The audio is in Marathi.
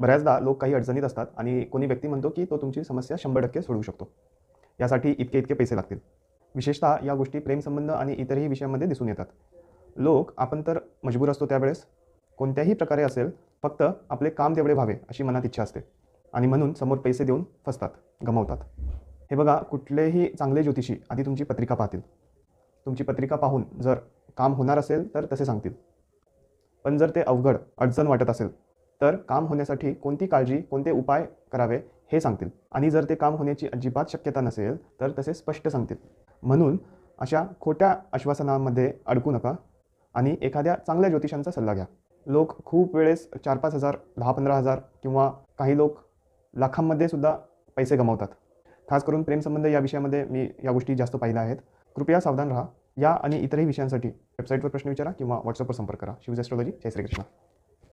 बऱ्याचदा लोक काही अडचणीत असतात आणि कोणी व्यक्ती म्हणतो की तो तुमची समस्या 100% सोडवू शकतो. यासाठी इतके इतके पैसे लागतील. विशेषतः या गोष्टी प्रेमसंबंध आणि इतरही विषयांमध्ये दिसून येतात. लोक आपण तर मजबूर असतो त्यावेळेस कोणत्याही प्रकारे असेल, फक्त आपले काम तेवढे व्हावे अशी मनात इच्छा असते आणि म्हणून समोर पैसे देऊन फसतात, गमावतात. हे बघा, कुठलेही चांगले ज्योतिषी आधी तुमची पत्रिका पाहतील. तुमची पत्रिका पाहून जर काम होणार असेल तर तसे सांगतील. पण जर ते अवघड, अडचण वाटत असेल तर काम होण्यासाठी कोणती काळजी, कोणते उपाय करावे हे सांगतील. आणि जर ते काम होण्याची अजिबात शक्यता नसेल तर तसे स्पष्ट सांगतील. म्हणून अशा खोट्या आश्वासनांमध्ये अडकू नका आणि एखाद्या चांगल्या ज्योतिषांचा सल्ला घ्या. लोक खूप वेळेस 4-5 हजार, 10-15 हजार किंवा काही लोक लाखांमध्ये सुद्धा पैसे गमावतात. खास करून प्रेमसंबंध या विषयामध्ये मी या गोष्टी जास्त पाहिल्या आहेत. कृपया सावधान राहा. या आणि इतरही विषयांसाठी वेबसाईटवर प्रश्न विचारा किंवा व्हॉट्सअपवर संपर्क करा. शिवज ॲस्ट्रोलॉजी. जय श्रीकृष्ण.